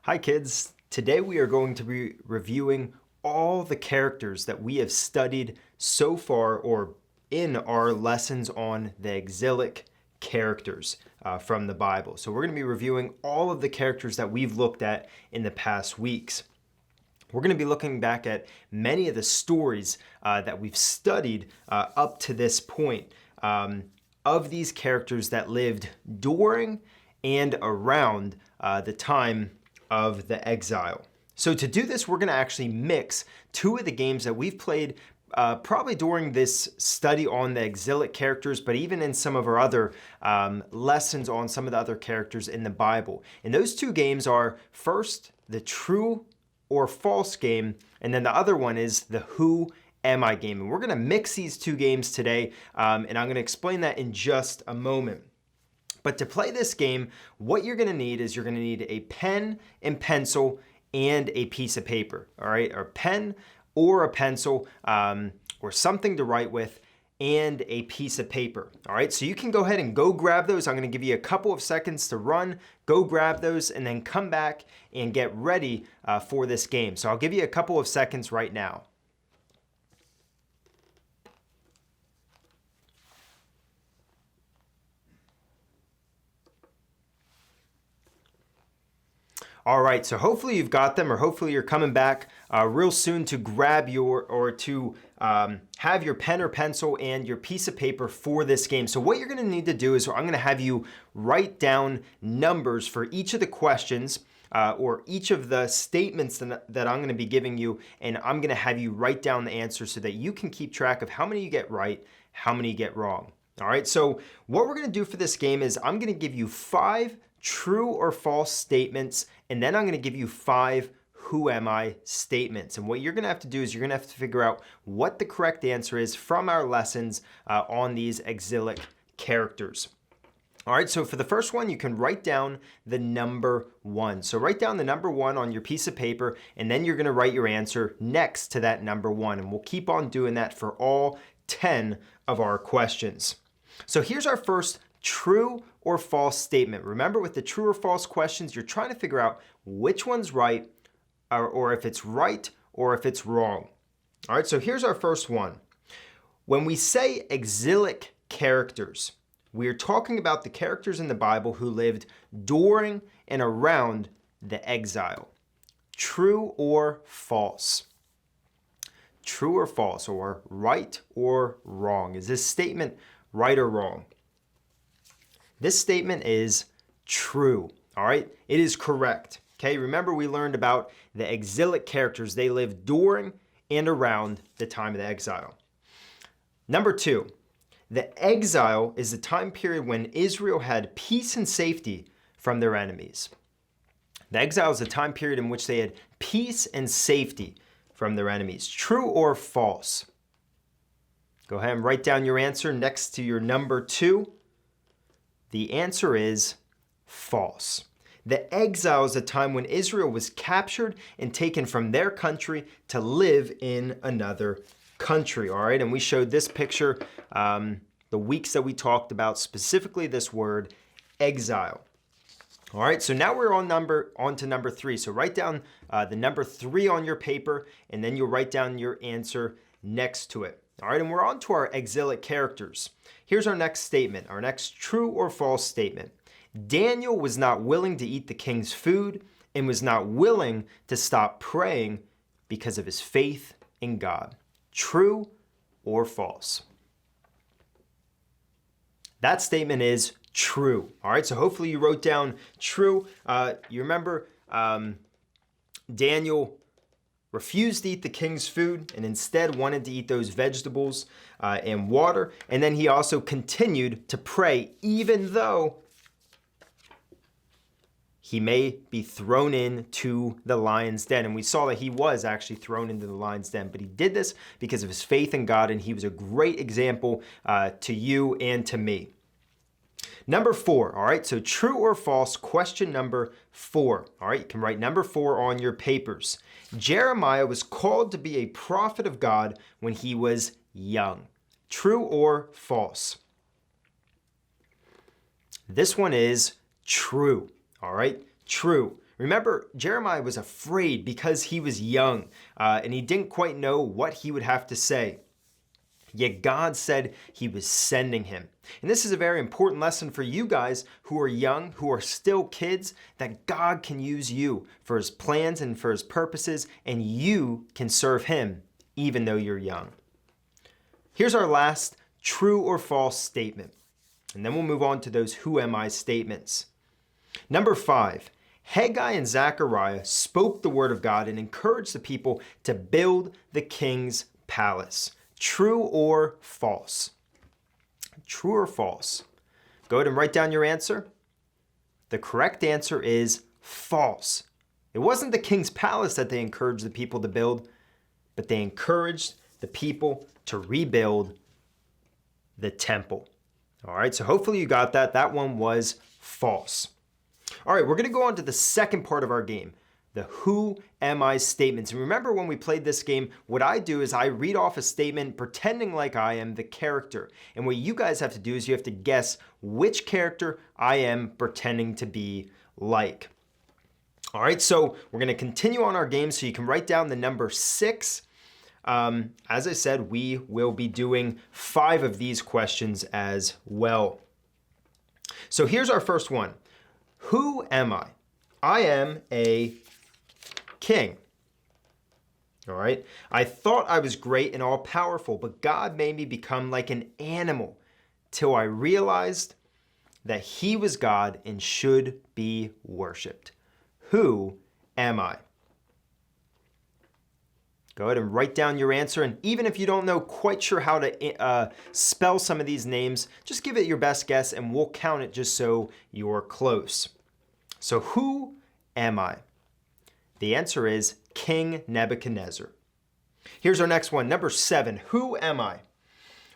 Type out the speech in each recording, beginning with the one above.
Hi kids, today we are going to be reviewing all the characters that we have studied so far or in our lessons on the exilic characters from the Bible. So we're going to be reviewing all of the characters that we've looked at in the past weeks. We're going to be looking back at many of the stories that we've studied up to this point of these characters that lived during and around the time of the exile. So to do this, we're going to actually mix two of the games that we've played probably during this study on the exilic characters, but even in some of our other lessons on some of the other characters in the Bible. And those two games are first the true or false game, and then the other one is the who am I game. And we're going to mix these two games today, and I'm going to explain that in just a moment. But to play this game, what you're going to need is you're going to need a pen and pencil and a piece of paper, all right? Or a pen or a pencil or something to write with and a piece of paper, all right? So you can go ahead and go grab those. I'm going to give you a couple of seconds to run, go grab those, and then come back and get ready for this game. So I'll give you a couple of seconds right now. All right, so hopefully you've got them, or hopefully you're coming back real soon to grab your, or to have your pen or pencil and your piece of paper for this game. So what you're gonna need to do is I'm gonna have you write down numbers for each of the questions or each of the statements that I'm gonna be giving you, and I'm gonna have you write down the answers so that you can keep track of how many you get right, how many you get wrong. All right, so what we're gonna do for this game is I'm gonna give you 5 true or false statements, and then I'm going to give you 5 who am I statements. And what you're going to have to do is you're going to have to figure out what the correct answer is from our lessons on these exilic characters. All right, so for the first one, you can write down the number 1. So write down the number 1 on your piece of paper, and then you're going to write your answer next to that number 1. And we'll keep on doing that for all 10 of our questions. So here's our first true or false statement. Remember, with the true or false questions, you're trying to figure out which one's right, or if it's right or if it's wrong. All right, so here's our first one. When we say exilic characters, we're talking about the characters in the Bible who lived during and around the exile. True or false? True or false, or right or wrong? Is this statement right or wrong? This statement is true, all right? It is correct, okay? Remember, we learned about the exilic characters. They lived during and around the time of the exile. Number 2, the exile is the time period when Israel had peace and safety from their enemies. The exile is the time period in which they had peace and safety from their enemies. True or false? Go ahead and write down your answer next to your number 2. The answer is false. The exile is a time when Israel was captured and taken from their country to live in another country, all right? And we showed this picture the weeks that we talked about, specifically this word, exile. All right, so now we're on to number 3. So write down the number 3 on your paper, and then you'll write down your answer next to it. All right, and we're on to our exilic characters. Here's our next statement, our next true or false statement. Daniel was not willing to eat the king's food and was not willing to stop praying because of his faith in God. True or false? That statement is true. All right, so hopefully you wrote down true. You remember Daniel refused to eat the king's food and instead wanted to eat those vegetables and water. And then he also continued to pray, even though he may be thrown into the lion's den. And we saw that he was actually thrown into the lion's den, but he did this because of his faith in God, and he was a great example to you and to me. Number 4, all right, so true or false, question number 4. All right, you can write number 4 on your papers. Jeremiah was called to be a prophet of God when he was young. True or false? This one is true, all right? True. Remember, Jeremiah was afraid because he was young and he didn't quite know what he would have to say. Yet God said he was sending him. And this is a very important lesson for you guys who are young, who are still kids, that God can use you for his plans and for his purposes, and you can serve him even though you're young. Here's our last true or false statement. And then we'll move on to those who am I statements. Number 5, Haggai and Zechariah spoke the word of God and encouraged the people to build the king's palace. True or false? True or false? Go ahead and write down your answer. The correct answer is false. It wasn't the king's palace that they encouraged the people to build, but they encouraged the people to rebuild the temple. All right, so hopefully you got that. That one was false. All right, we're going to go on to the second part of our game, the who am I statements. And remember when we played this game, what I do is I read off a statement pretending like I am the character. And what you guys have to do is you have to guess which character I am pretending to be like. All right, so we're going to continue on our game so you can write down the number 6. As I said, we will be doing 5 of these questions as well. So here's our first one. Who am I? I am a king. All right. I thought I was great and all powerful, but God made me become like an animal till I realized that he was God and should be worshiped. Who am I? Go ahead and write down your answer. And even if you don't know quite sure how to spell some of these names, just give it your best guess and we'll count it just so you're close. So who am I? The answer is King Nebuchadnezzar. Here's our next one, number 7. Who am I?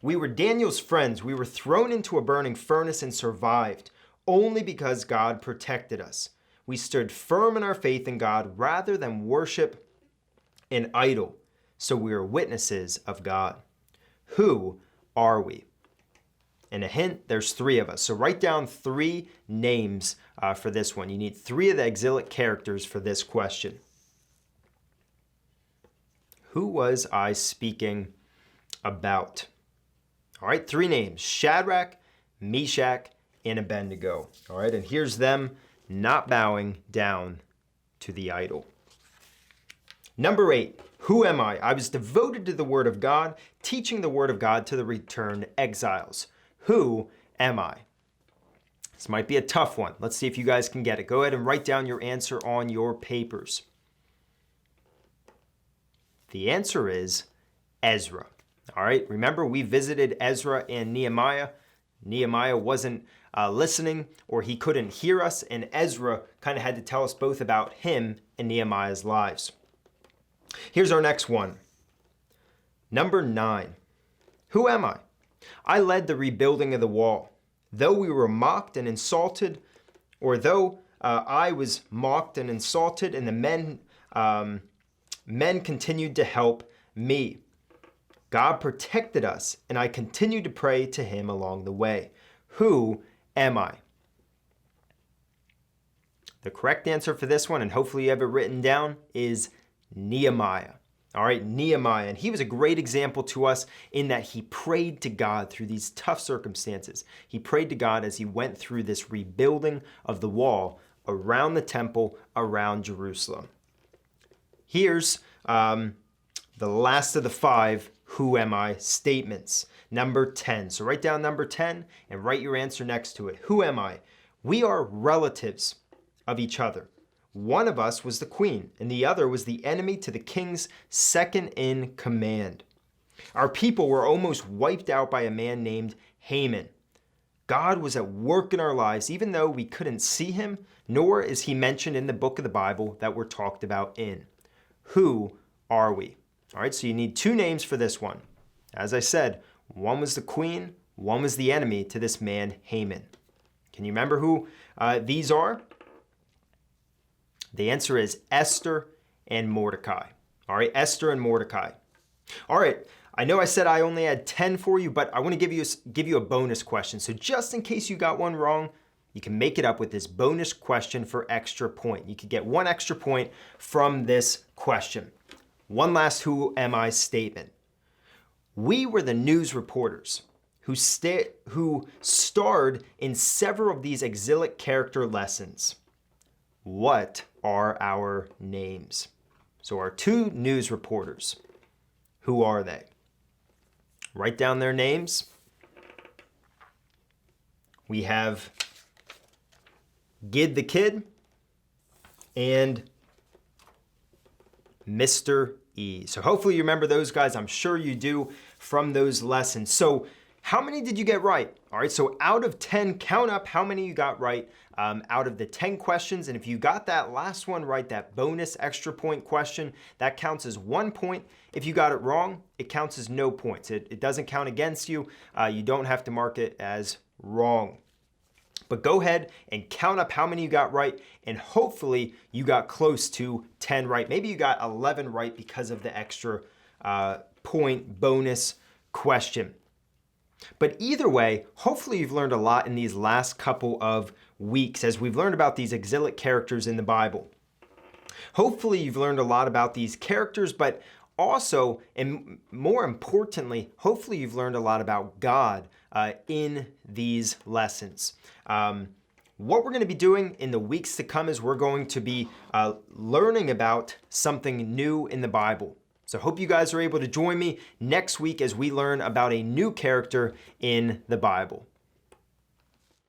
We were Daniel's friends. We were thrown into a burning furnace and survived only because God protected us. We stood firm in our faith in God rather than worship an idol, so we are witnesses of God. Who are we? And a hint, there's 3 of us. So write down 3 names for this one. You need 3 of the exilic characters for this question. Who was I speaking about? All right, 3 names: Shadrach, Meshach, and Abednego. All right, and here's them not bowing down to the idol. Number 8, who am I? I was devoted to the word of God, teaching the word of God to the returned exiles. Who am I? This might be a tough one. Let's see if you guys can get it. Go ahead and write down your answer on your papers. The answer is Ezra. All right, remember we visited Ezra and Nehemiah. Nehemiah wasn't listening, or he couldn't hear us, and Ezra kind of had to tell us both about him and Nehemiah's lives. Here's our next one. Number 9. Who am I? I led the rebuilding of the wall. Though we were mocked and insulted, or though I was mocked and insulted, and the men continued to help me. God protected us, and I continued to pray to him along the way. Who am I? The correct answer for this one, and hopefully you have it written down, is Nehemiah. All right, Nehemiah. And he was a great example to us in that he prayed to God through these tough circumstances. He prayed to God as he went through this rebuilding of the wall around the temple, around Jerusalem. Here's the last of the 5 who am I statements. Number 10. So write down number 10 and write your answer next to it. Who am I? We are relatives of each other. One of us was the queen, and the other was the enemy to the king's second in command. Our people were almost wiped out by a man named Haman. God was at work in our lives, even though we couldn't see him, nor is he mentioned in the book of the Bible that we're talked about in. Who are we? All right, so you need 2 names for this one. As I said, one was the queen, one was the enemy to this man Haman. Can you remember who these are? The answer is Esther and Mordecai. All right, Esther and Mordecai. All right, I know I said I only had 10 for you, but I want to give you a bonus question. So just in case you got one wrong, you can make it up with this bonus question for extra point. You could get 1 extra point from this question. One last who am I statement. We were the news reporters who starred in several of these exilic character lessons. What are our names? So our 2 news reporters, who are they? Write down their names. We have Gid the Kid and Mr. E. So hopefully you remember those guys. I'm sure you do from those lessons. So how many did you get right? All right, so out of 10, count up how many you got right out of the 10 questions. And if you got that last one right, that bonus extra point question, that counts as 1 point. If you got it wrong, it counts as no points. It doesn't count against you. You don't have to mark it as wrong. But go ahead and count up how many you got right, and hopefully you got close to 10 right. Maybe you got 11 right because of the extra point bonus question. But either way, hopefully you've learned a lot in these last couple of weeks as we've learned about these exilic characters in the Bible. Hopefully you've learned a lot about these characters, but also, and more importantly, hopefully you've learned a lot about God in these lessons. What we're going to be doing in the weeks to come is we're going to be learning about something new in the Bible. So hope you guys are able to join me next week as we learn about a new character in the Bible.